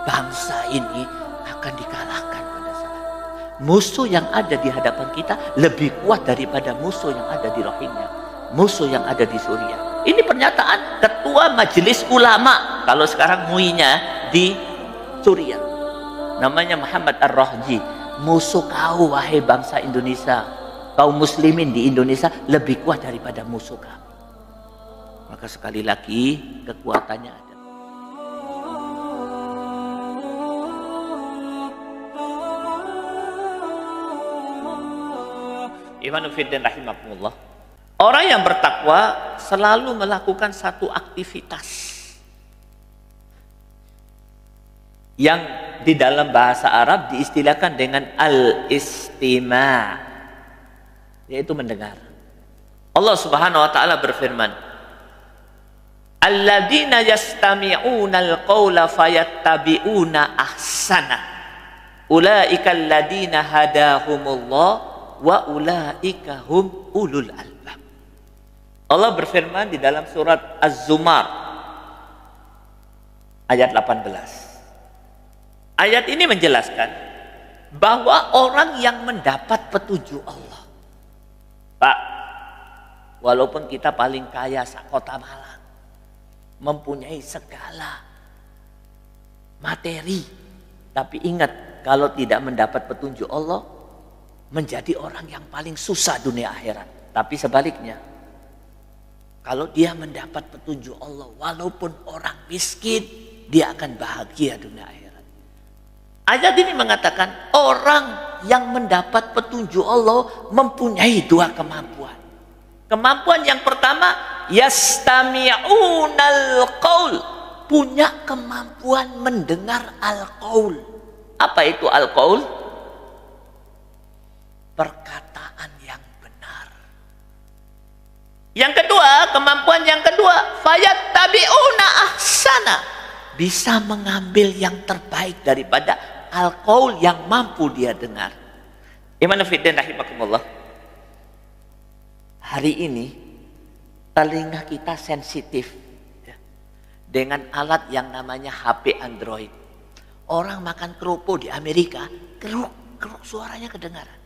bangsa ini akan dikalahkan pada saat musuh yang ada di hadapan kita lebih kuat daripada musuh yang ada di Rohingya, musuh yang ada di Suriah. Ini pernyataan ketua majelis ulama kalau sekarang MUI-nya di Suriah, namanya Muhammad Ar-Rahji. Musuh kau wahai bangsa Indonesia, kaum muslimin di Indonesia lebih kuat daripada musuh kami. Maka sekali lagi kekuatannya ada. Ikhwanuddin rahimakumullah. Orang yang bertakwa selalu melakukan satu aktivitas yang di dalam bahasa Arab diistilahkan dengan al-istima', yaitu mendengar. Allah Subhanahu wa taala berfirman, alladzina yastami'una al-qaula fayattabi'una ahsana ulaika alladzina hadahumullah wa ulaika hum ulul albab. Allah berfirman di dalam surat Az-Zumar ayat 18. Ayat ini menjelaskan bahwa orang yang mendapat petunjuk Allah, Pak, walaupun kita paling kaya kota Malang, mempunyai segala materi, tapi ingat, kalau tidak mendapat petunjuk Allah, menjadi orang yang paling susah dunia akhirat. Tapi sebaliknya, kalau dia mendapat petunjuk Allah, walaupun orang miskin, dia akan bahagia dunia akhirat. Ayat ini mengatakan orang yang mendapat petunjuk Allah mempunyai dua kemampuan. Kemampuan yang pertama, yastami'unal qaul, punya kemampuan mendengar al-qaul. Apa itu al-qaul? Perkataan yang benar. Yang kedua, kemampuan yang kedua, fayattabi'una ahsana, bisa mengambil yang terbaik daripada al-qaul yang mampu dia dengar. Ikhwanuddin rahimakumullah. Hari ini telinga kita sensitif ya, dengan alat yang namanya HP Android. Orang makan kerupuk di Amerika, keruk suaranya kedengaran.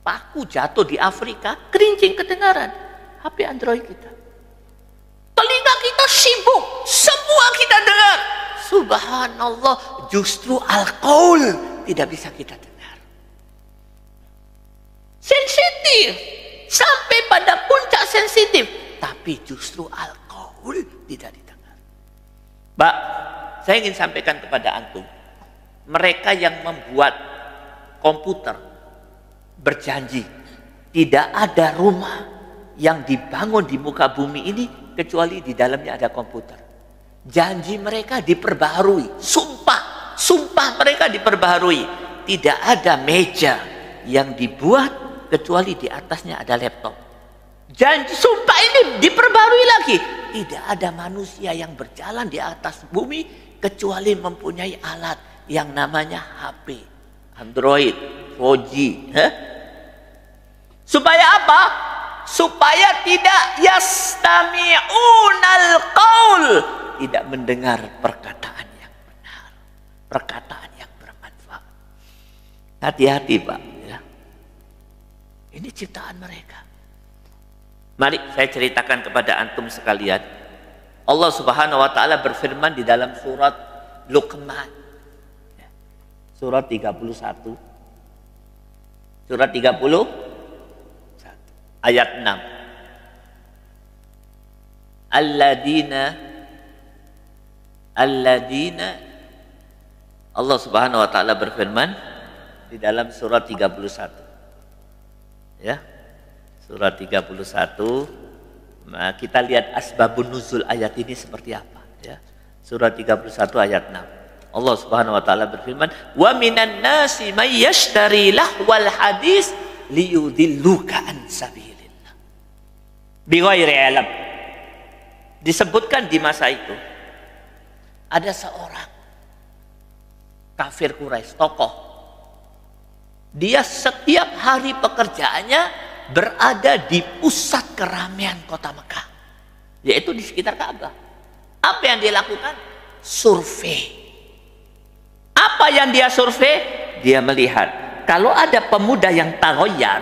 Paku jatuh di Afrika, kerincing kedengaran. HP Android kita. Telinga kita sibuk, semua kita dengar. Subhanallah, justru al-qaul tidak bisa kita dengar. Sensitif, sampai pada puncak sensitif, tapi justru al-qaul tidak didengar. Mbak, saya ingin sampaikan kepada antum, mereka yang membuat komputer berjanji tidak ada rumah yang dibangun di muka bumi ini kecuali di dalamnya ada komputer. Janji mereka diperbaharui, sumpah mereka diperbaharui. Tidak ada meja yang dibuat kecuali di atasnya ada laptop. Janji sumpah ini diperbaharui lagi. Tidak ada manusia yang berjalan di atas bumi kecuali mempunyai alat yang namanya HP, Android, 4G. Supaya apa? Supaya tidak yastami'unal qaul, tidak mendengar perkataan yang benar, perkataan yang bermanfaat. Hati-hati Pak ya. Ini ciptaan mereka. Mari saya ceritakan kepada antum sekalian. Allah Subhanahu wa taala berfirman di dalam surat Luqman surat 31 ayat 6. Alladzina Allah Subhanahu wa taala berfirman di dalam surat 31. Ya. Surat 31. Nah, kita lihat asbabun nuzul ayat ini seperti apa, ya. Surat 31 ayat 6. Allah Subhanahu wa taala berfirman, "Wa minan nasi may yashtari lahwal hadis liyudilluka an sabilillah." Bighairi ilm. Disebutkan di masa itu ada seorang kafir Quraisy, tokoh. Dia setiap hari pekerjaannya berada di pusat keramaian kota Mekah, yaitu di sekitar Ka'bah. Apa yang dia lakukan? Survei. Apa yang dia survei? Dia melihat kalau ada pemuda yang tagoyar,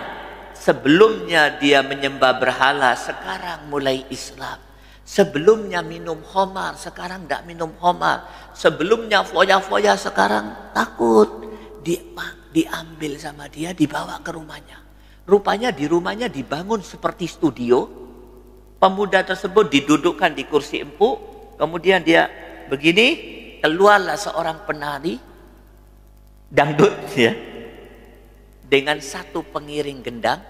sebelumnya dia menyembah berhala, sekarang mulai Islam. Sebelumnya minum khamar, sekarang tidak minum khamar. Sebelumnya foya-foya, sekarang takut. Diambil sama dia, dibawa ke rumahnya. Rupanya di rumahnya dibangun seperti studio. Pemuda tersebut didudukkan di kursi empuk. Kemudian dia begini. Keluarlah seorang penari dangdut ya, dengan satu pengiring gendang.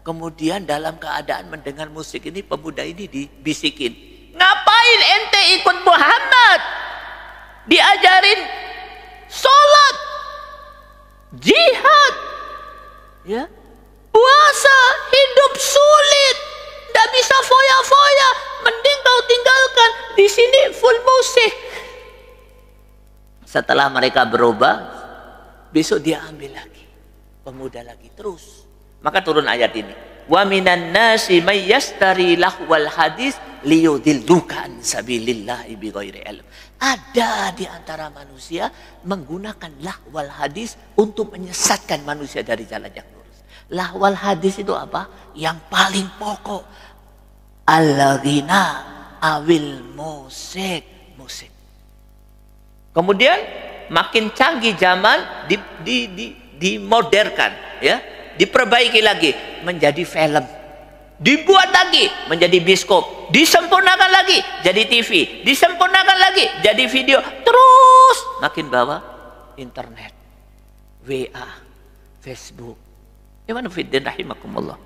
Kemudian dalam keadaan mendengar musik ini, pemuda ini dibisikin, ngapain ente ikut Muhammad? Diajarin sholat, jihad, ya, puasa, hidup sulit, tidak bisa foya-foya, mending kau tinggalkan. Di sini full musik. Setelah mereka berubah, besok dia ambil lagi, pemuda lagi, terus. Maka turun ayat ini. Wa minan nasi may yastari lahwal hadis liyudilluka an sabilillahi bighairi ilm. Ada di antara manusia menggunakan lahwal hadis untuk menyesatkan manusia dari jalan yang lurus. Lahwal hadis itu apa? Yang paling pokok. Al-ghina awil musik. Kemudian makin canggih zaman, dimodernkan, ya, diperbaiki lagi menjadi film, dibuat lagi menjadi bioskop, disempurnakan lagi jadi TV, disempurnakan lagi jadi video, terus makin bawah internet, WA, Facebook. Gimana fiddin rahimakumullah?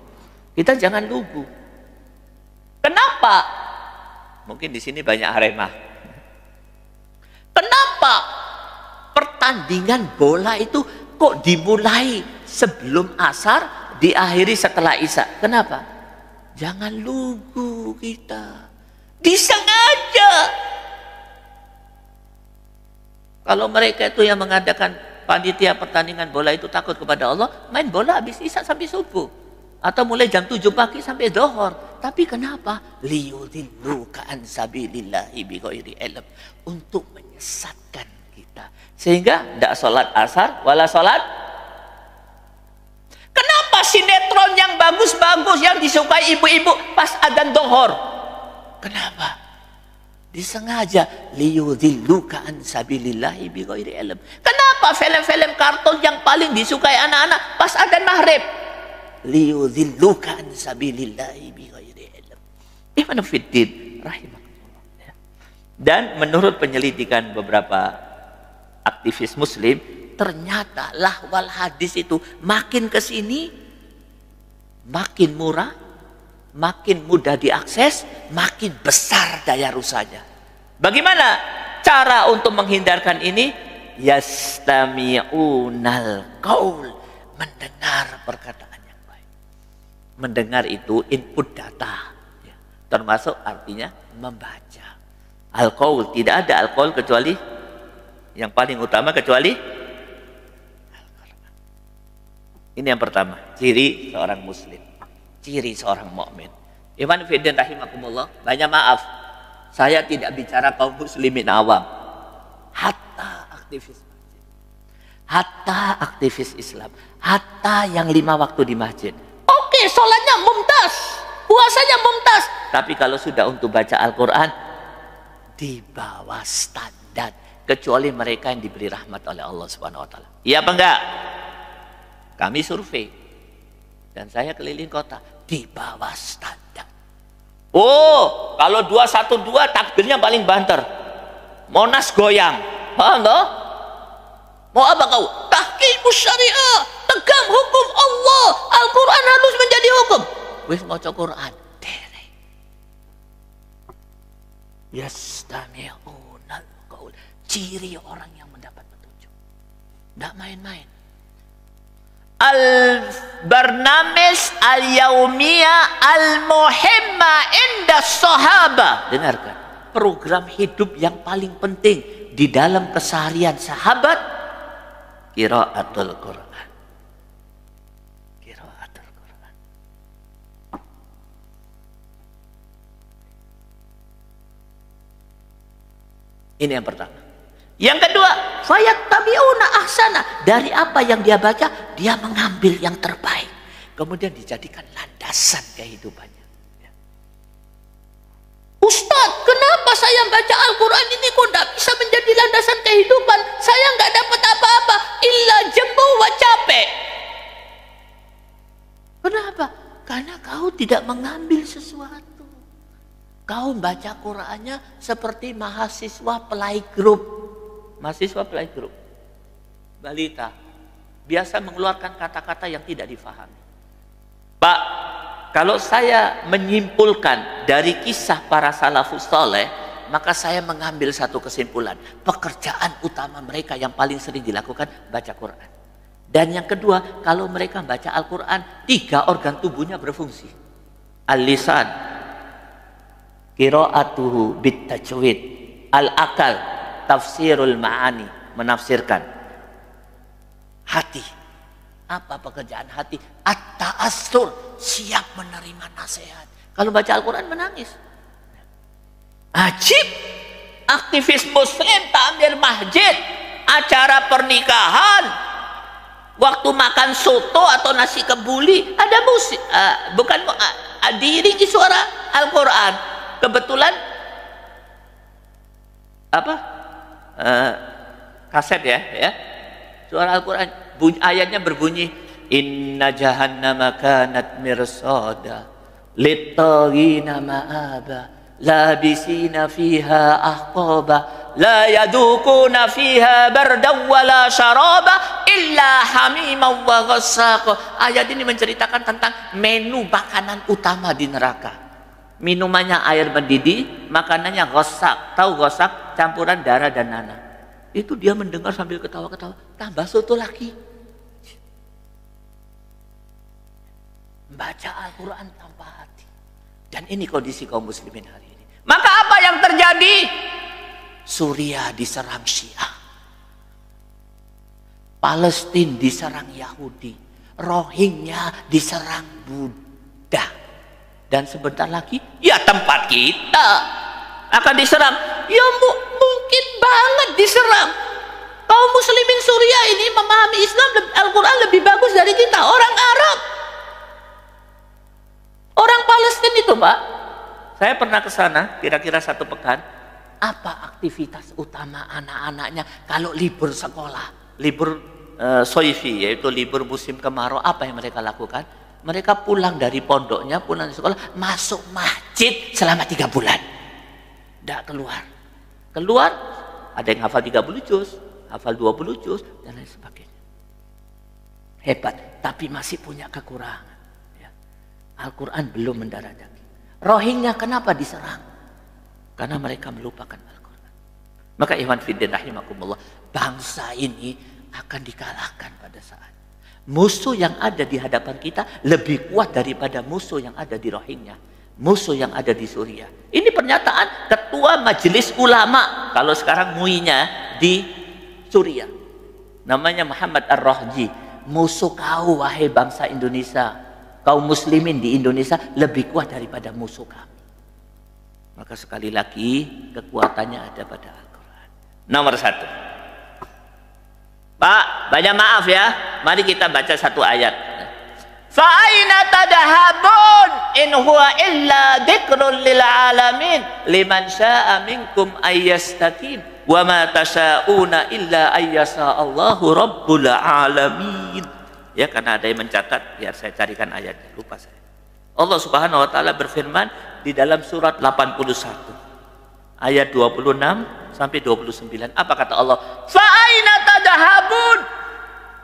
Kita jangan lugu. Kenapa? Mungkin di sini banyak Arema. Kenapa pertandingan bola itu kok dimulai sebelum asar, diakhiri setelah isya? Kenapa? Jangan lugu kita. Disengaja. Kalau mereka itu yang mengadakan panitia pertandingan bola itu takut kepada Allah, main bola habis isya sampai subuh. Atau mulai jam 7 pagi sampai dohor. Tapi kenapa? Liyudilluka an sabilillahi bighairi ilm. Untuk menyesatkan kita. Sehingga tidak sholat asar, wala sholat. Kenapa sinetron yang bagus-bagus, yang disukai ibu-ibu pas adzan dohor? Kenapa? Disengaja. Liyudilluka an sabilillahi bighairi ilm. Kenapa film-film kartun yang paling disukai anak-anak pas adzan maghrib? Liyudilluka an sabilillahi bighairi ilm. Ikhwan fiddin rahimakumullah. Dan menurut penyelidikan beberapa aktivis muslim, ternyata lahwal hadis itu makin kesini makin murah, makin mudah diakses, makin besar daya rusaknya. Bagaimana cara untuk menghindarkan ini? Yastami'unal qaul, mendengar perkataan. Mendengar itu input data, ya, termasuk artinya membaca. Al-qaul, tidak ada al-qaul kecuali yang paling utama kecuali Al-Quran. Ini yang pertama, ciri seorang muslim, ciri seorang mukmin. Ikhwan fillah rahimakumullah, banyak maaf, saya tidak bicara kaum muslimin awam, hatta aktivis masjid, hatta aktivis Islam, hatta yang 5 waktu di masjid. Oke, sholatnya mumtaz, puasanya mumtaz. Tapi kalau sudah untuk baca Al-Quran, di bawah standar. Kecuali mereka yang diberi rahmat oleh Allah Subhanahu Wa Taala. Iya apa enggak? Kami survei. Dan saya keliling kota. Di bawah standar. Oh, kalau 212 takbirnya paling banter. Monas goyang. Paham toh? Mau apa kau? Tahqiqus syariah, tegak hukum Allah. Al-Quran harus menjadi hukum. Wis maca Quran, dereng. Yastami'unal qaul. Ciri orang yang mendapat petunjuk. Tidak main-main. Al-barnamis al-yaumiyah al-muhimma inda sahaba. Dengarkan. Program hidup yang paling penting di dalam keseharian sahabat, qiraatul Quran. Qiraatul Quran. Ini yang pertama. Yang kedua, fayattabi'una ahsana. Dari apa yang dia baca, dia mengambil yang terbaik. Kemudian dijadikan landasan kehidupannya. Ustadz, kenapa saya baca Al-Quran ini kok tidak bisa menjadi landasan kehidupan? Saya nggak dapat apa-apa, illa jembu wa capek. Kenapa? Karena kau tidak mengambil sesuatu. Kau baca Qurannya seperti mahasiswa playgroup. Mahasiswa playgroup. Balita. Biasa mengeluarkan kata-kata yang tidak difahami. Pak, kalau saya menyimpulkan dari kisah para salafus soleh, maka saya mengambil satu kesimpulan. Pekerjaan utama mereka yang paling sering dilakukan baca Quran. Dan yang kedua, kalau mereka baca Al-Quran, 3 organ tubuhnya berfungsi. Al-lisan, qira'atuhu bit-tajwid, al-akal, tafsirul ma'ani, menafsirkan. Hati. Apa pekerjaan hati? At-ta'assur, siap menerima nasihat. Kalau baca Al-Quran menangis. Ajib, aktivis muslim takmir masjid, acara pernikahan, waktu makan soto atau nasi kebuli ada musik, bukan diiringi suara Al-Quran. Kebetulan apa? Kaset ya, suara Al-Quran. Ayatnya berbunyi, inna jahannama kanat mirsada littaghina ma'aba labisina fiha ahqaba la yadukuna fiha bardan wala syaraba illa hamiman wa ghassaqa. Ayat ini menceritakan tentang menu makanan utama di neraka. Minumannya air mendidih, makanannya ghassaq. Tahu ghassaq? Campuran darah dan nanah. Itu dia mendengar sambil ketawa-ketawa, tambah soto lagi. Baca Al-Quran tanpa hati. Dan ini kondisi kaum muslimin hari ini. Maka apa yang terjadi? Suriah diserang Syiah, Palestina diserang Yahudi, Rohingya diserang Buddha, dan sebentar lagi ya tempat kita akan diserang. Ya mungkin banget diserang. Kaum muslimin Suriah ini memahami Islam, Al-Quran lebih bagus dari kita. Orang Arab, orang Palestina itu, Pak. Saya pernah ke sana kira-kira 1 pekan. Apa aktivitas utama anak-anaknya kalau libur sekolah, libur soifi, yaitu libur musim kemarau? Apa yang mereka lakukan? Mereka pulang dari pondoknya, pulang dari sekolah, masuk masjid selama 3 bulan. Tidak keluar. Keluar, ada yang hafal 30 juz, hafal 20 juz, dan lain sebagainya. Hebat, tapi masih punya kekurangan. Al-Quran belum mendarah daging. Rohingya kenapa diserang? Karena mereka melupakan Al-Quran. Maka ikhwan fiddin rahimakumullah, bangsa ini akan dikalahkan pada saat musuh yang ada di hadapan kita lebih kuat daripada musuh yang ada di Rohingya, musuh yang ada di Suriah. Ini pernyataan ketua majelis ulama kalau sekarang MUI-nya di Suriah, namanya Muhammad Ar-Rahji. Musuh kau wahai bangsa Indonesia, kaum muslimin di Indonesia lebih kuat daripada musuh kami. Maka sekali lagi kekuatannya ada pada Al-Quran. Nomor 1, Pak, banyak maaf ya, mari kita baca 1 ayat. Fa aina tadhabun in huwa illa dzikrun lil alamin liman syaa'a minkum ayyastaqim wa ma tasyauna illa ayyasha Allahu rabbul alamin. Ya, karena ada yang mencatat, biar saya carikan ayatnya, lupa saya. Allah Subhanahu wa taala berfirman di dalam surat 81 ayat 26 sampai 29. Apa kata Allah? Fa aina tadhabun.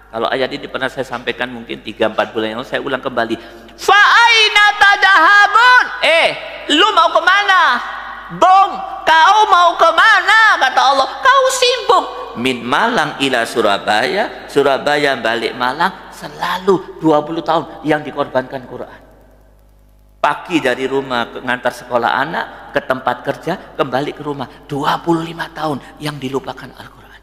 Kalau ayat ini pernah saya sampaikan mungkin 3-4 bulan yang lalu, saya ulang kembali. Fa aina tadhabun. Lu mau kemana? Bong, kau mau kemana? Kata Allah, kau sibuk. Min Malang ila Surabaya, Surabaya balik Malang, selalu 20 tahun yang dikorbankan Quran. Pagi dari rumah ngantar sekolah anak, ke tempat kerja, kembali ke rumah, 25 tahun yang dilupakan Al-Quran.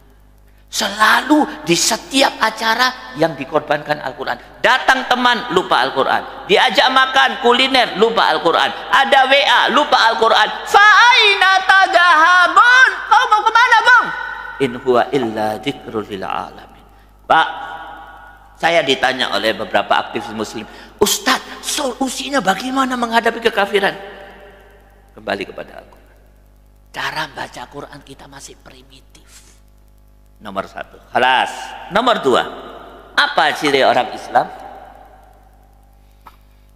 Selalu di setiap acara yang dikorbankan Al-Quran. Datang teman, lupa Al-Quran. Diajak makan, kuliner, lupa Al-Quran. Ada WA, lupa Al-Quran. Fa aina tadhabun. Kau mau kemana, Bang? in huwa illa dzikrul lil alamin. Pak, saya ditanya oleh beberapa aktivis muslim, Ustadz, solusinya bagaimana menghadapi kekafiran? Kembali kepada Al-Quran. Cara baca Quran kita masih primitif. Nomor satu, kelas. Nomor dua, apa ciri orang Islam?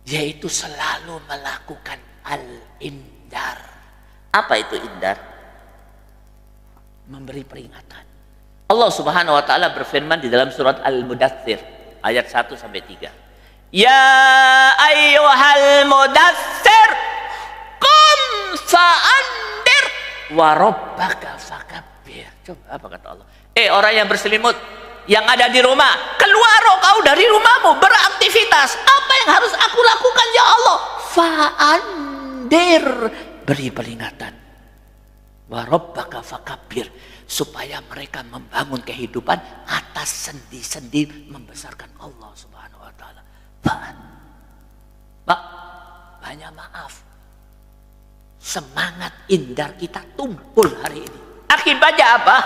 Yaitu selalu melakukan al-indar. Apa itu indar? Memberi peringatan. Allah Subhanahu wa taala berfirman di dalam surat Al-Mudaththir ayat 1 sampai 3. Ya ayyuhal mudaththir qum fa'andir wa rabbaka fakabbir. Coba apa kata Allah? Orang yang berselimut, yang ada di rumah, keluar kau dari rumahmu beraktivitas. Apa yang harus aku lakukan ya Allah? Fa'andir, beri peringatan. Wa rabbaka fakabbir, supaya mereka membangun kehidupan atas sendi-sendi membesarkan Allah Subhanahu wa taala. Pak, banyak maaf. Semangat indar kita tumpul hari ini. Akibatnya apa?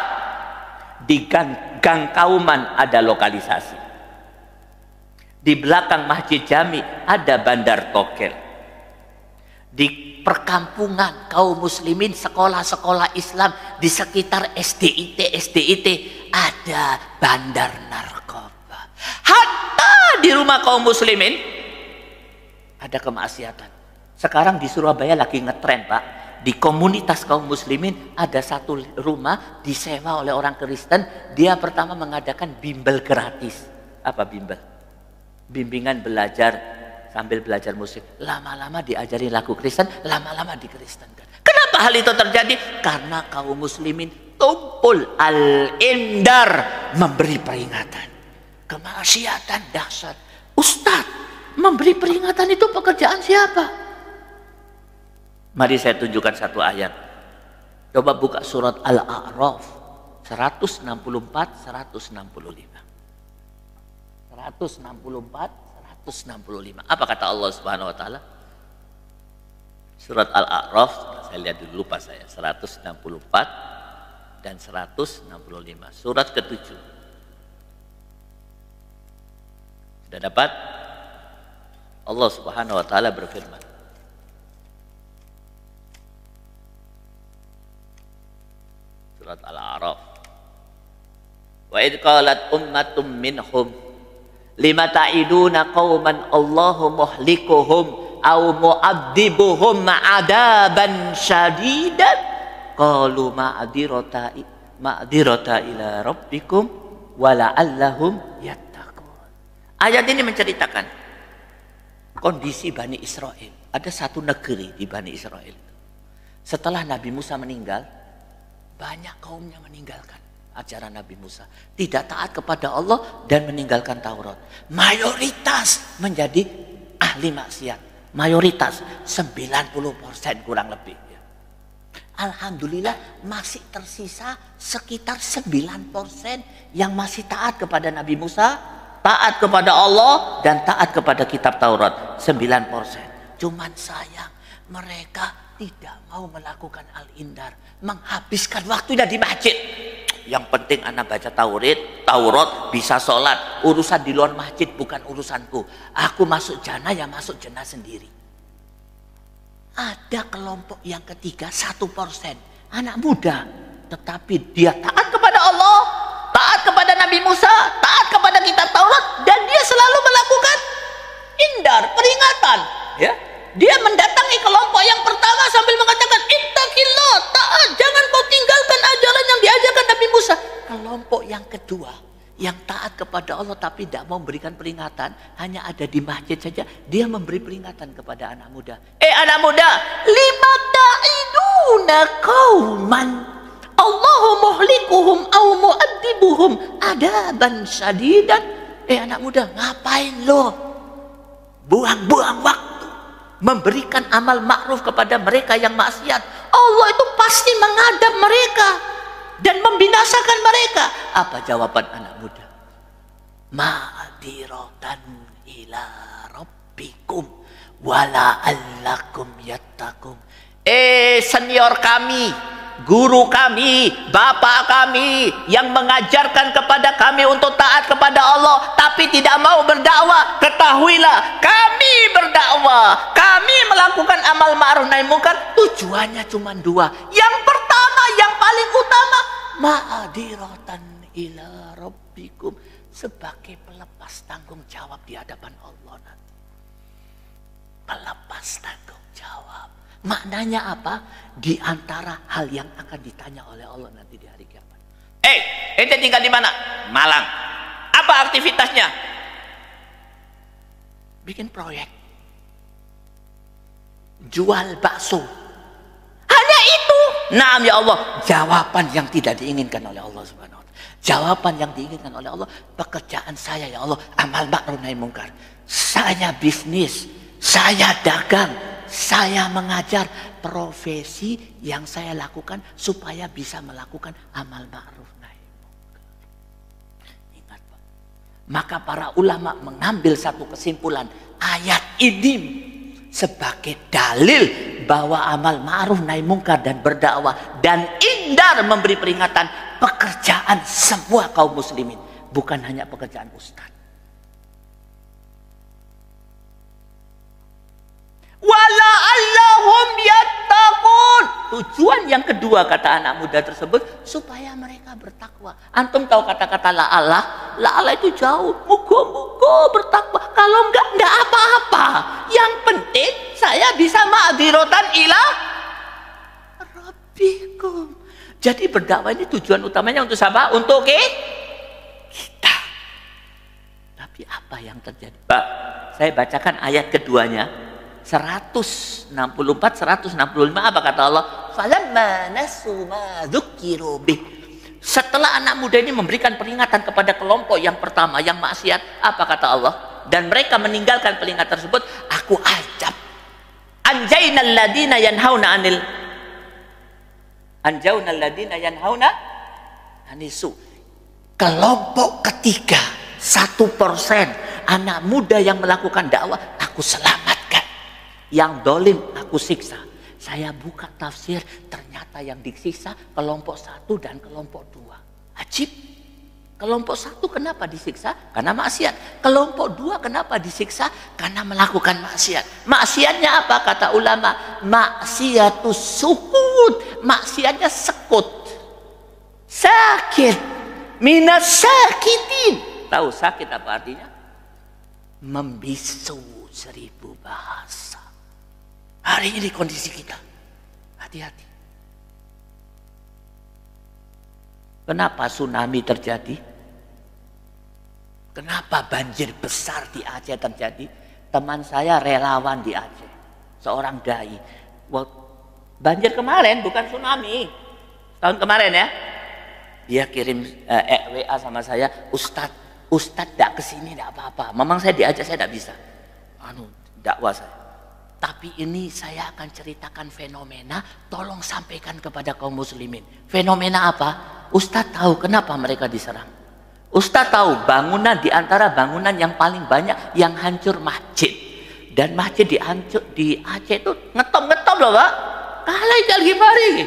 Di gang Kauman ada lokalisasi. Di belakang Masjid Jami ada Bandar Tokel. Di perkampungan kaum muslimin, sekolah-sekolah Islam di sekitar SDIT ada bandar narkoba. Hatta di rumah kaum muslimin ada kemaksiatan. Sekarang di Surabaya lagi ngetren, Pak. Di komunitas kaum muslimin ada satu rumah disewa oleh orang Kristen. Dia pertama mengadakan bimbel gratis. Apa bimbel? Bimbingan belajar sambil belajar musik. Lama-lama diajari lagu Kristen, lama-lama dikristenkan. Kenapa hal itu terjadi? Karena kaum muslimin tumpul al-indar, memberi peringatan. Kemaksiatan dahsyat. Ustadz, memberi peringatan itu pekerjaan siapa? Mari saya tunjukkan satu ayat. Coba buka surat Al-A'raf 164 165. 165. Apa kata Allah Subhanahu wa taala? Surat Al-A'raf, saya lihat dulu lupa saya, 164 dan 165. Surat ke-7. Sudah dapat? Allah Subhanahu wa taala berfirman. Surat Al-A'raf. Wa idh qalat ummatum minhum lima ta'iduna qauman Allahu muhlikuhum aw mu'adzibuhum ma'adaban syadidan qalu ma'dirata ila rabbikum wa la'allahum yattaqun. Ayat ini menceritakan kondisi Bani Israel. Ada satu negeri di Bani Israel. Setelah Nabi Musa meninggal, banyak kaumnya meninggalkan ajaran Nabi Musa, tidak taat kepada Allah dan meninggalkan Taurat. Mayoritas menjadi ahli maksiat. Mayoritas 90% kurang lebih. Alhamdulillah masih tersisa sekitar 9% yang masih taat kepada Nabi Musa, taat kepada Allah dan taat kepada kitab Taurat. 9%. Cuman sayang mereka tidak mau melakukan al-indar, menghabiskan waktunya di masjid. Yang penting anak baca Taurat, bisa sholat. Urusan di luar masjid bukan urusanku. Aku masuk jannah ya masuk jannah sendiri. Ada kelompok yang ketiga 1%, anak muda, tetapi dia taat kepada Allah, taat kepada Nabi Musa, taat kepada kitab Taurat, dan dia selalu melakukan indar, peringatan. Ya, dia mendatangi kelompok yang pertama sambil mengatakan ittaqillah, taat, jangan kau tinggalkan ajaran yang diajarkan Nabi Musa. Kelompok yang kedua yang taat kepada Allah tapi tidak mau memberikan peringatan, hanya ada di masjid saja, dia memberi peringatan kepada anak muda. Anak muda, lima ta'iduna qauman Allahu muhlikuhum aw mu'adzibuhum adaban syadidan. Anak muda, ngapain lo buang-buang waktu memberikan amal ma'ruf kepada mereka yang maksiat? Allah itu pasti mengadab mereka dan membinasakan mereka. Apa jawaban anak muda? Ma'diratan ila rabbikum wala allakum yattaqum. Senior kami guru kami, bapak kami yang mengajarkan kepada kami untuk taat kepada Allah tapi tidak mau berdakwah, ketahuilah kami berdakwah, kami melakukan amal ma'ruf nahi munkar, tujuannya cuma dua. Yang pertama, yang paling utama, ma'adiratan ila rabbikum, sebagai pelepas tanggung jawab di hadapan Allah nanti. Pelepas tanggung jawab. Maknanya apa? Di antara hal yang akan ditanya oleh Allah nanti di hari kiamat. Ente tinggal di mana? Malang. Apa aktivitasnya? Bikin proyek. Jual bakso. Hanya itu. Naam ya Allah. Jawaban yang tidak diinginkan oleh Allah Subhanahu wa ta'ala. Jawaban yang diinginkan oleh Allah. Pekerjaan saya ya Allah. Amal ma'ruf nahi munkar. Saya bisnis. Saya dagang. Saya mengajar, profesi yang saya lakukan supaya bisa melakukan amal ma'ruf nahi munkar. Ingat Pak. Maka para ulama mengambil satu kesimpulan, ayat ini sebagai dalil bahwa amal ma'ruf nahi munkar dan berdakwah dan indar memberi peringatan pekerjaan semua kaum muslimin, bukan hanya pekerjaan ustaz. Wala allahum yattaqun. Tujuan yang kedua kata anak muda tersebut supaya mereka bertakwa. Antum tahu kata-kata la'allah? La'allah itu jauh. Mugo-mugo bertakwa. Kalau enggak apa-apa. Yang penting saya bisa ma'diratan ila rabbikum. Jadi berdakwah ini tujuan utamanya untuk siapa? Untuk kita. Tapi apa yang terjadi? Pak, saya bacakan ayat keduanya. 164, 165 apa kata Allah? Falamma nasu ma dzukiru bih. Setelah anak muda ini memberikan peringatan kepada kelompok yang pertama yang maksiat, apa kata Allah? Dan mereka meninggalkan peringatan tersebut, aku ajab. Anjainal ladina yanhauna anisu. Kelompok ketiga 1% anak muda yang melakukan dakwah, aku selamatkan. Yang dolim aku siksa. Saya buka tafsir, ternyata yang disiksa kelompok 1 dan kelompok 2. Ajib. Kelompok 1 kenapa disiksa? Karena maksiat. Kelompok 2 kenapa disiksa? Karena melakukan maksiat. Maksiatnya apa kata ulama? Maksiatus sukut. Maksiatnya sekut. Sakit. Minas sakitin. Tahu sakit apa artinya? Membisu 1000 bahasa. Hari ini kondisi kita. Hati-hati. Kenapa tsunami terjadi? Kenapa banjir besar di Aceh terjadi? Teman saya relawan di Aceh. Seorang dai. Banjir kemarin bukan tsunami. Tahun kemarin ya. Dia kirim WA sama saya. Ustadz tidak kesini tidak apa-apa. Memang saya di Aceh saya tidak bisa. Dakwah saya. Tapi ini saya akan ceritakan fenomena, tolong sampaikan kepada kaum muslimin. Fenomena apa? Ustadz tahu kenapa mereka diserang. Ustadz tahu bangunan di antara bangunan yang paling banyak yang hancur masjid. Dan masjid di Aceh itu ngetop loh Pak. Kalah Al-Ghifari.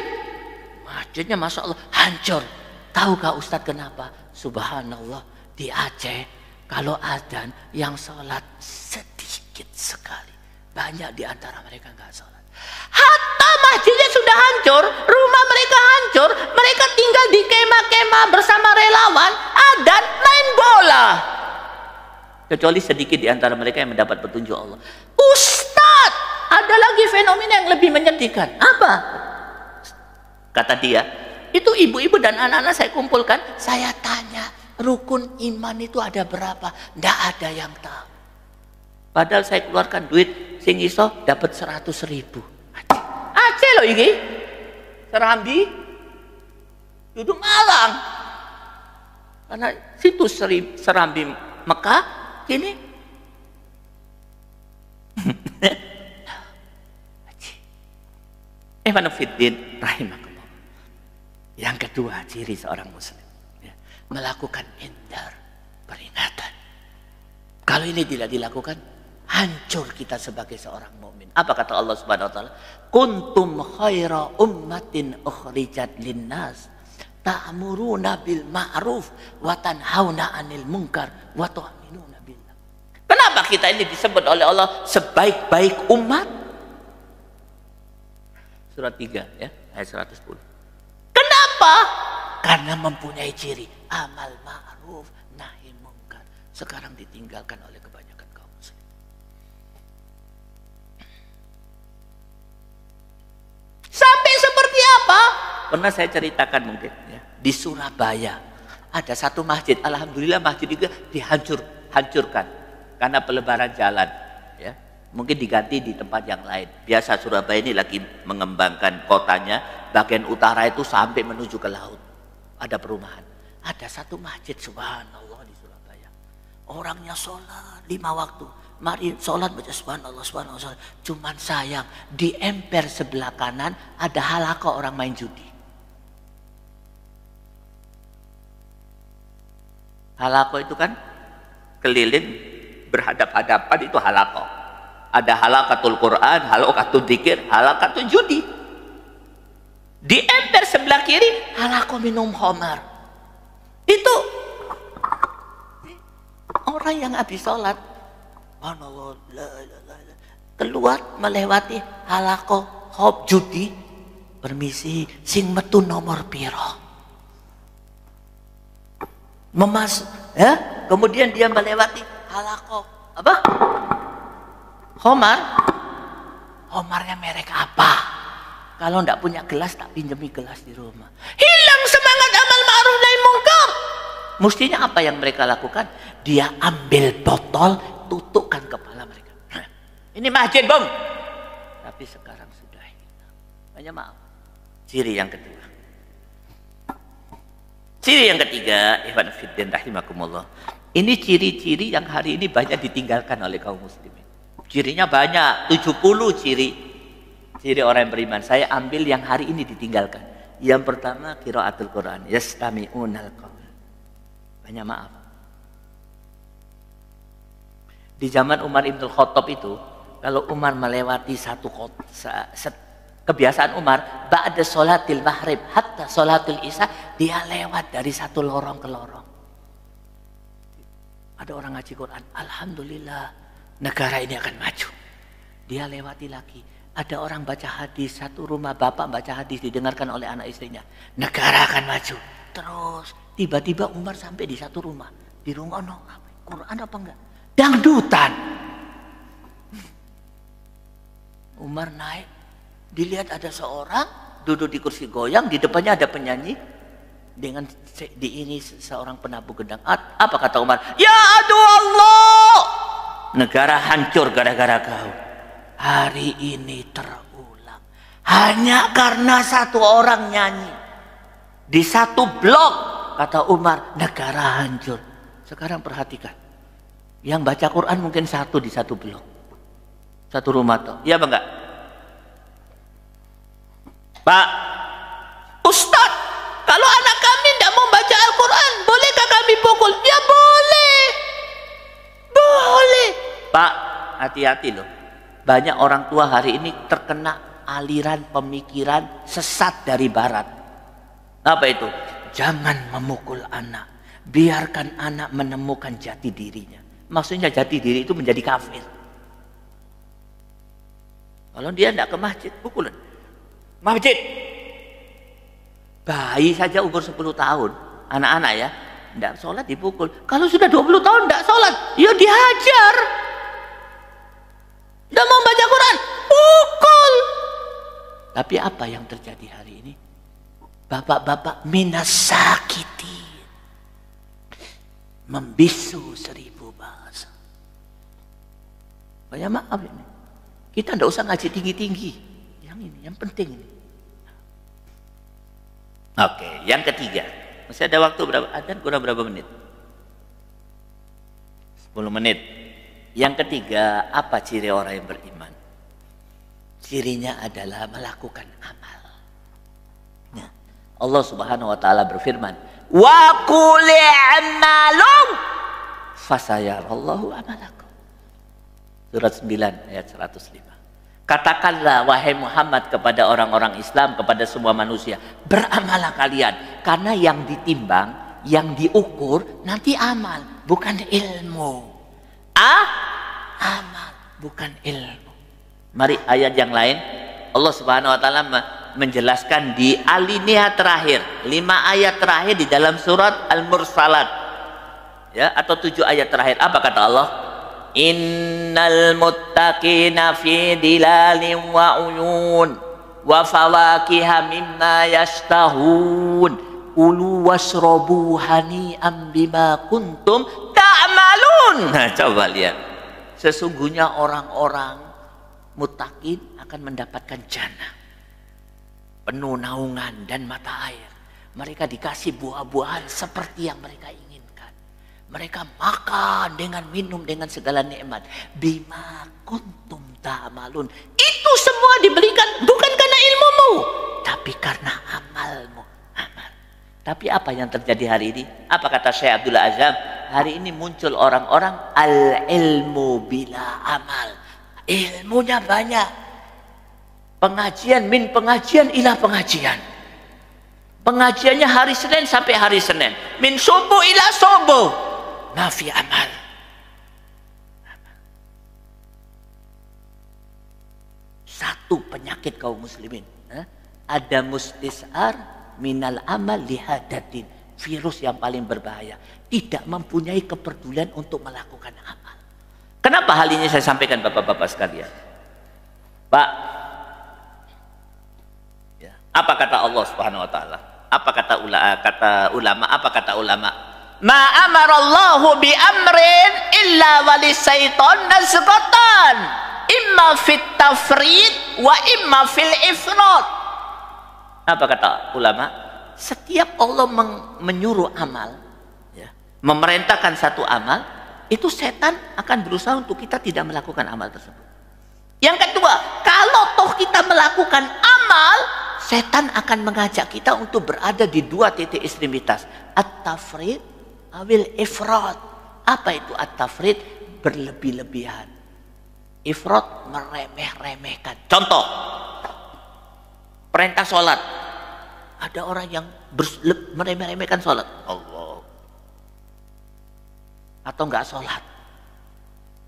Masjidnya Masya Allah hancur. Tahukah Ustadz kenapa? Subhanallah, di Aceh kalau adzan yang sholat sedikit sekali. Banyak di antara mereka nggak sholat. Hatta masjidnya sudah hancur, rumah mereka hancur, mereka tinggal di kemah-kemah bersama relawan, adzan main bola. Kecuali sedikit di antara mereka yang mendapat petunjuk Allah. Ustadz, ada lagi fenomena yang lebih menyedihkan. Apa? Kata dia, itu ibu-ibu dan anak-anak saya kumpulkan, saya tanya, rukun iman itu ada berapa? Nggak ada yang tahu. Padahal saya keluarkan duit sing iso dapat 100.000. Aceh loh ini. Serambi duduk Malang. Karena situ Serambi Mekah kini Fiddin rahimakumullah. Yang kedua ciri seorang muslim ya, melakukan indar peringatan. Kalau ini tidak dilakukan, hancur kita sebagai seorang mukmin. Apa kata Allah Subhanahu wa taala? Kuntum khaira ummatin ukhrijat linnas ta'muruna bil ma'ruf wa tanhauna 'anil munkar wa tu'minuna billah. Kenapa kita ini disebut oleh Allah sebaik-baik umat? Surat 3 ya, ayat 110. Kenapa? Karena mempunyai ciri amal ma'ruf nahi munkar. Sekarang ditinggalkan oleh kebanyakan kaum muslim. Sampai seperti apa? Pernah saya ceritakan mungkin ya. Di Surabaya ada satu masjid, alhamdulillah masjid itu dihancurkan karena pelebaran jalan ya. Mungkin diganti di tempat yang lain. Biasa Surabaya ini lagi mengembangkan kotanya, bagian utara itu sampai menuju ke laut. Ada perumahan. Ada satu masjid subhanallah di Surabaya. Orangnya sholat 5 waktu. Mari sholat baca subhanallah, subhanallah. Cuman sayang di emper sebelah kanan ada halaqah orang main judi. Halaqah itu kan keliling berhadap-hadapan, itu halaqah. Ada halaqatul Quran, halaqatul dzikir, halaqatul judi. Di emper sebelah kiri halaqah minum khamar. Itu orang yang habis sholat keluar melewati halaqah hop judi, permisi sing metu nomor piro, ya? Kemudian dia melewati halaqah apa? Homarnya merek apa? Kalau ndak punya gelas tak pinjemi gelas di rumah. Hilang semangat amal ma'ruf nahi munkar. Mestinya apa yang mereka lakukan? Dia ambil botol, tutupkan kepala mereka. Ini masjid, Bang. Tapi sekarang sudah hilang. Banyak maaf. Ciri yang kedua. Ciri yang ketiga, ikhwan fiddin rahimakumullah. Ini ciri-ciri yang hari ini banyak ditinggalkan oleh kaum muslimin. Cirinya banyak, 70 ciri orang yang beriman. Saya ambil yang hari ini ditinggalkan. Yang pertama, qiraatul Quran, yastami'unal qaul. Banyak maaf. Di zaman Umar Ibn Khattab itu, kalau Umar melewati satu kebiasaan Umar, ba'da sholatil maghrib hatta sholatil isya, dia lewat dari satu lorong ke lorong. Ada orang ngaji Quran, alhamdulillah negara ini akan maju. Dia lewati lagi. Ada orang baca hadis, satu rumah bapak baca hadis didengarkan oleh anak istrinya. Negara akan maju. Terus tiba-tiba Umar sampai di satu rumah. Di rumah Quran apa enggak? Dangdutan. Umar naik, dilihat ada seorang duduk di kursi goyang, di depannya ada penyanyi dengan diiringi seorang penabuh gendang. Apa kata Umar? Ya adu Allah, negara hancur gara-gara kau. Hari ini terulang hanya karena satu orang nyanyi di satu blok. Kata Umar, negara hancur. Sekarang perhatikan, yang baca Quran mungkin satu di satu blok, satu rumah toh. Iya apa enggak? Pak Ustadz, kalau anak kami tidak mau baca Al-Quran, bolehkah kami pukul? Ya boleh. Boleh. Pak, hati-hati loh. Banyak orang tua hari ini terkena aliran pemikiran sesat dari barat. Apa itu? Jangan memukul anak. Biarkan anak menemukan jati dirinya. Maksudnya jati diri itu menjadi kafir. Kalau dia tidak ke masjid, pukulan. Masjid. Bayi saja umur 10 tahun, anak-anak ya, tidak sholat dipukul. Kalau sudah 20 tahun tidak sholat, ya dihajar. Tidak mau baca Quran, pukul. Tapi apa yang terjadi hari ini? Bapak-bapak minasakiti, membisu 1000 bahasa. Banyak maaf ini. Kita tidak usah ngaji tinggi-tinggi. Yang ini, yang penting ini. Oke, yang ketiga. Masih ada waktu berapa? Adzan kurang berapa menit? 10 menit. Yang ketiga, apa ciri orang yang beriman? Cirinya adalah melakukan amal. Nah, Allah Subhanahu wa taala berfirman, "Wa qul i'malu fasayarallahu amalakum." Surat 9 ayat 105. Katakanlah wahai Muhammad kepada orang-orang Islam, kepada semua manusia, beramalah kalian, karena yang ditimbang, yang diukur nanti amal, bukan ilmu. Amal, bukan ilmu. Mari ayat yang lain. Allah Subhanahu wa taala menjelaskan di alinea terakhir, 5 ayat terakhir di dalam surat Al-Mursalat. Ya, atau 7 ayat terakhir. Apa kata Allah? Innal muttaqina fi dilalin wa uyun wa fawakiha mimma yashtahun kulu washrabu hani'an bima kuntum ta'malun. Nah, coba lihat. Sesungguhnya orang-orang muttaqin akan mendapatkan jannah penuh naungan dan mata air. Mereka dikasih buah-buahan seperti yang mereka inginkan. Mereka makan dengan minum dengan segala nikmat. Bima kuntum ta'malun. Itu semua diberikan bukan karena ilmumu, tapi karena amalmu. Amal. Tapi apa yang terjadi hari ini? Apa kata Syekh Abdul Azam? Hari ini muncul orang-orang al-ilmu bila amal. Ilmunya banyak. Pengajian min pengajian ila pengajian. Pengajiannya hari Senin sampai hari Senin. Min subuh ila subuh. Nafi amal. Satu penyakit kaum muslimin. Ada mustisar minal amal lihadatin. Virus yang paling berbahaya. Tidak mempunyai kepedulian untuk melakukan amal. Kenapa hal ini saya sampaikan bapak-bapak sekalian? Pak, ya, apa kata Allah Subhanahu wa taala? Apa kata ulama? Apa kata ulama? Ma amarallahu bi amrin illa walisaiton nazqatan imma fit tafrid wa imma fil ifrat. Apa kata ulama? Setiap Allah menyuruh amal, ya, memerintahkan satu amal, itu setan akan berusaha untuk kita tidak melakukan amal tersebut. Yang kedua, kalau toh kita melakukan amal, setan akan mengajak kita untuk berada di 2 titik ekstremitas, at-tafrid awil ifrat. Apa itu at-tafrid? Berlebih-lebihan. Ifrat, meremeh-remehkan. Contoh, perintah sholat. Ada orang yang meremeh-remehkan sholat. Allah. Atau enggak sholat.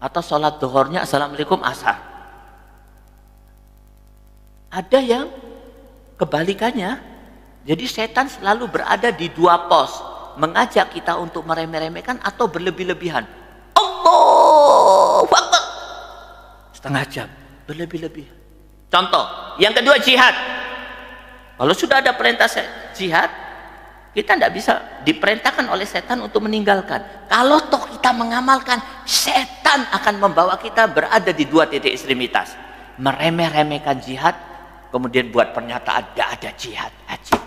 Atau sholat duhurnya assalamualaikum asar. Ada yang kebalikannya. Jadi setan selalu berada di 2 pos. Mengajak kita untuk meremeh-remehkan atau berlebih-lebihan. Allahu Akbar. Setengah jam. Berlebih-lebihan. Contoh. Yang kedua jihad. Kalau sudah ada perintah jihad, kita tidak bisa diperintahkan oleh setan untuk meninggalkan. Kalau toh kita mengamalkan, setan akan membawa kita berada di 2 titik ekstremitas. Meremeh-remehkan jihad, kemudian buat pernyataan tidak ada jihad. Ajib.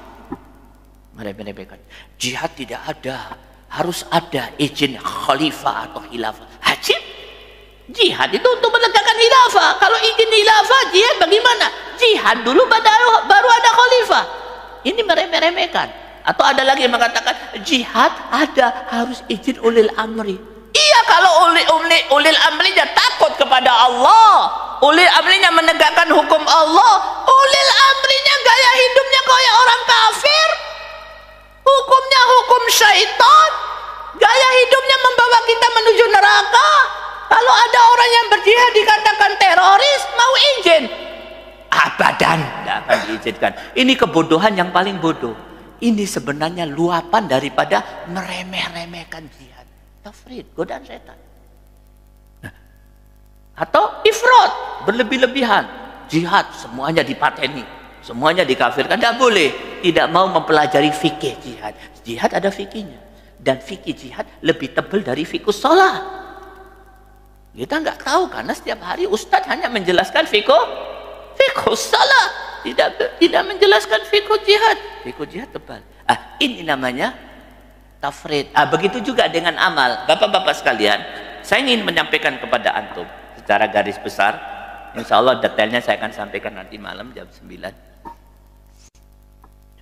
Meremeh-remehkan. Jihad tidak ada. Harus ada izin khalifah atau khilafah. Ajib. Jihad itu untuk menegakkan khilafah. Kalau izin khilafah, jihad bagaimana? Jihad dulu baru ada khalifah. Ini meremeh-remehkan. Atau ada lagi yang mengatakan jihad ada harus izin ulil amri. Iya, kalau ulil amrinya takut kepada Allah, ulil amrinya menegakkan hukum Allah, ulil amrinya gaya hidupnya kayak orang kafir, hukumnya hukum syaitan, gaya hidupnya membawa kita menuju neraka. Kalau ada orang yang berjihad dikatakan teroris, mau izin? Abadan, tidak akan diizinkan. Ini kebodohan yang paling bodoh. Ini sebenarnya luapan daripada meremeh-remehkan jihad. Tafrid, godaan setan. Nah, atau ifrat, berlebih-lebihan. Jihad, semuanya dipateni. Semuanya dikafirkan, tidak boleh. Tidak mau mempelajari fikih jihad. Jihad ada fikihnya. Dan fikih jihad lebih tebal dari fikih sholat. Kita nggak tahu karena setiap hari Ustadz hanya menjelaskan fikih salat, tidak menjelaskan fikih jihad. Fikih jihad tebal. Ini namanya tafrid. Begitu juga dengan amal. Bapak-bapak sekalian, saya ingin menyampaikan kepada antum secara garis besar. Insya Allah detailnya saya akan sampaikan nanti malam jam 9.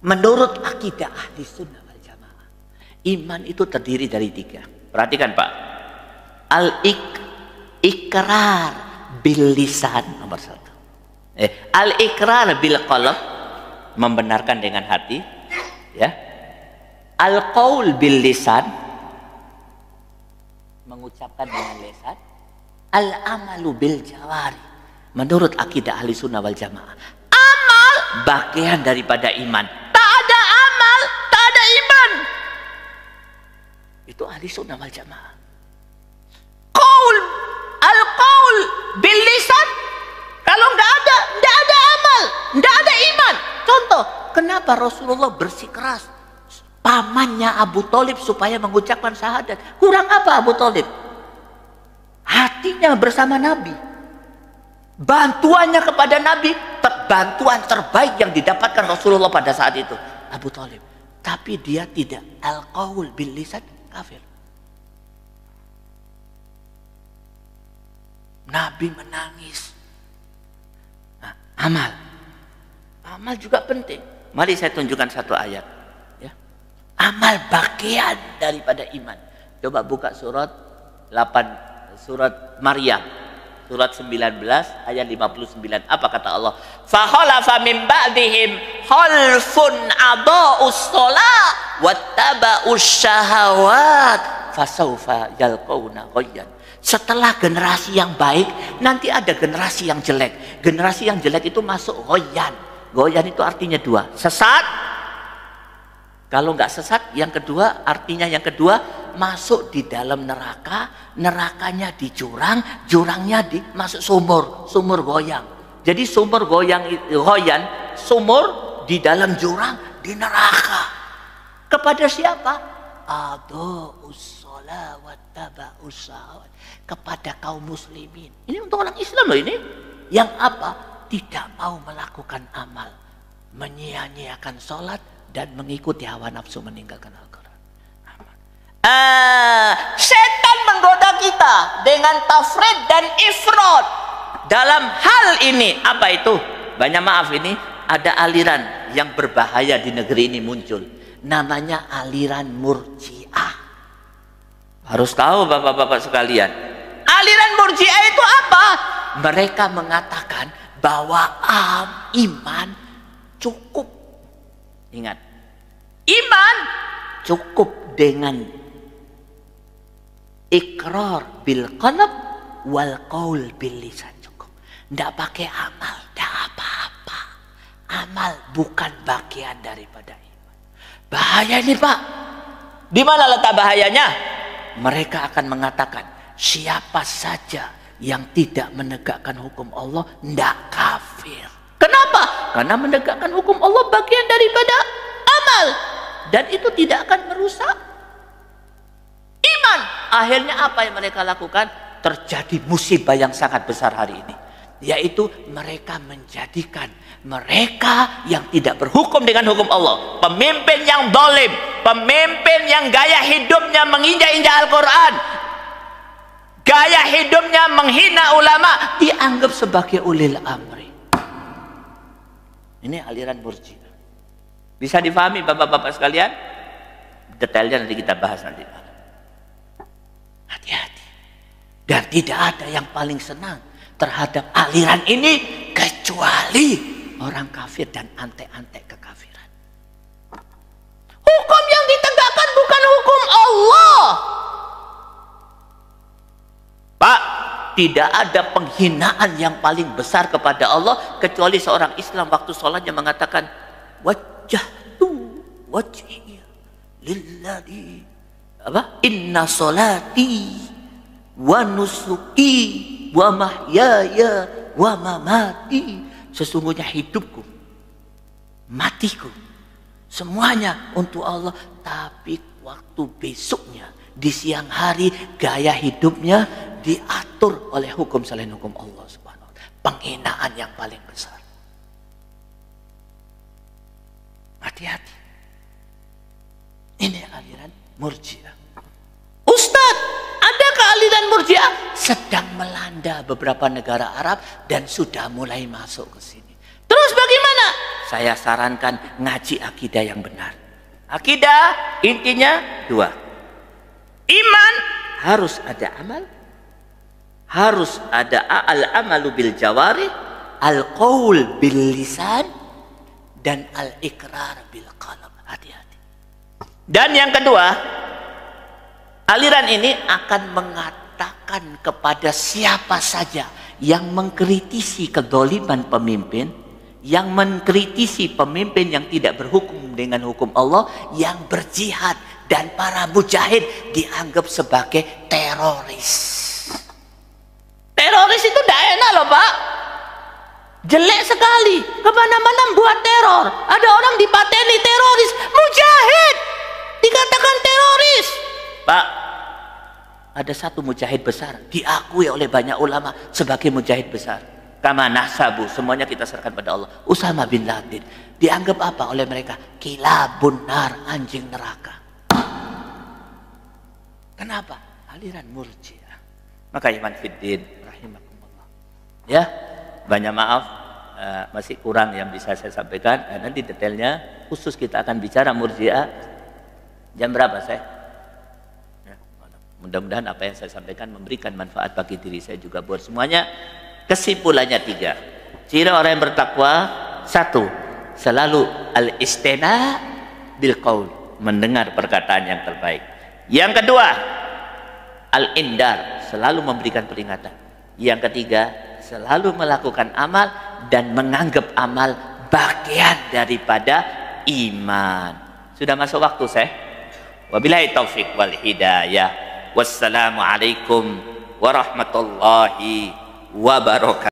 Menurut akidah ahli sunnah wal jamaah, iman itu terdiri dari 3. Perhatikan Pak. Ikrar bil lisan, nomor 1. Al-iqrar bil qalb, membenarkan dengan hati, ya. Al-qaul bil lisan, mengucapkan dengan lisan. Al-amalu bil jawari, menurut akidah ahli sunnah wal jamaah, amal bagian daripada iman. Tak ada amal, tak ada iman. Itu ahli sunnah wal jamaah. Al-qaul bil lisan, kalau nggak ada amal, nggak ada iman. Contoh, kenapa Rasulullah bersikeras pamannya Abu Thalib supaya mengucapkan syahadat? Kurang apa Abu Thalib? Hatinya bersama Nabi, bantuannya kepada Nabi, bantuan terbaik yang didapatkan Rasulullah pada saat itu, Abu Thalib. Tapi dia tidak al-qaul bil lisan, kafir. Nabi menangis. Nah, amal juga penting. Mari saya tunjukkan satu ayat, ya. Amal bagian daripada iman. Coba buka surat Maryam, surat 19 ayat 59. Apa kata Allah? Fa khalafa min ba'dihim khalfun adaa'us shalah wattaba'us syahawat fasawfa yalqauna ghayyan. Setelah generasi yang baik, nanti ada generasi yang jelek. Generasi yang jelek itu masuk ghayyan. Ghayyan itu artinya 2, sesat. Kalau nggak sesat, yang kedua, artinya yang kedua, masuk di dalam neraka, nerakanya di jurang, jurangnya masuk sumur goyang. Jadi sumur goyang, sumur di dalam jurang, di neraka. Kepada siapa? Adaa'us shalah wattaba'us syahawat. Kepada kaum muslimin. Ini untuk orang Islam loh ini. Yang apa? Tidak mau melakukan amal, menyia-nyiakan sholat, dan mengikuti hawa nafsu, meninggalkan Al-Quran. Setan menggoda kita dengan tafrid dan ifrad dalam hal ini. Apa itu? Banyak maaf, ini ada aliran yang berbahaya di negeri ini muncul. Namanya aliran Murji'ah. Harus tahu bapak-bapak sekalian. Aliran Murji'ah itu apa? Mereka mengatakan bahwa iman cukup. Ingat, iman cukup dengan ikrar bil qalb wal qaul bil lisan, cukup. Tidak pakai amal, tidak apa-apa. Amal bukan bagian daripada iman. Bahaya ini Pak. Di mana letak bahayanya? Mereka akan mengatakan siapa saja yang tidak menegakkan hukum Allah tidak kafir. Kenapa? Karena menegakkan hukum Allah bagian daripada amal, dan itu tidak akan merusak iman. Akhirnya apa yang mereka lakukan? Terjadi musibah yang sangat besar hari ini, yaitu mereka menjadikan mereka yang tidak berhukum dengan hukum Allah, pemimpin yang zalim, pemimpin yang gaya hidupnya menginjak-injak Al-Quran, gaya hidupnya menghina ulama, dianggap sebagai ulil amri. Ini aliran Murji'ah. Bisa difahami bapak-bapak sekalian? Detailnya nanti kita bahas nanti. Hati-hati. Dan tidak ada yang paling senang terhadap aliran ini kecuali orang kafir dan antek-antek kekafiran. Hukum yang ditegakkan bukan hukum Allah. Pak, tidak ada penghinaan yang paling besar kepada Allah kecuali seorang Islam waktu sholatnya mengatakan wajjahtu wajhi lillahi inna sholati wa nusuki wa mahyaya wa mamati. Sesungguhnya hidupku, matiku, semuanya untuk Allah. Tapi waktu besoknya di siang hari gaya hidupnya diatur oleh hukum selain hukum Allah Subhanahu wa ta'ala. Penghinaan yang paling besar. Hati-hati. Ini aliran Murji'ah. Ustadz, adakah aliran Murji'ah? Sedang melanda beberapa negara Arab dan sudah mulai masuk ke sini. Terus bagaimana? Saya sarankan ngaji akidah yang benar. Akidah intinya 2. Iman harus ada amal, Harus ada al-amalu bil jawari, al-qaul bil lisan, dan al-ikrar bil qalb. Hati-hati. Dan yang kedua, aliran ini akan mengatakan kepada siapa saja yang mengkritisi kedoliman pemimpin, yang mengkritisi pemimpin yang tidak berhukum dengan hukum Allah, yang berjihad, dan para mujahid dianggap sebagai teroris. Teroris itu tidak enak loh Pak. Jelek sekali. Kemana-mana buat teror. Ada orang dipateni teroris. Mujahid dikatakan teroris. Pak, ada satu mujahid besar, diakui oleh banyak ulama sebagai mujahid besar. Kama nahsabu, semuanya kita serahkan pada Allah. Usama bin Laden dianggap apa oleh mereka? Kilabun nar, anjing neraka. Kenapa? Aliran Murji'ah. Maka iman fiddin rahimakumullah. Ya, banyak maaf, masih kurang yang bisa saya sampaikan. Nanti detailnya khusus kita akan bicara Murji'ah. Jam berapa saya? Ya, mudah-mudahan apa yang saya sampaikan memberikan manfaat bagi diri saya juga buat semuanya. Kesimpulannya 3. Ciri orang yang bertakwa: 1, selalu al-istina bil qaul, mendengar perkataan yang terbaik. Yang kedua, al-indar, selalu memberikan peringatan. Yang ketiga, selalu melakukan amal dan menganggap amal bagian daripada iman. Sudah masuk waktu saya. Wabillahi taufik wal hidayah. Wassalamualaikum warahmatullahi wabarakatuh.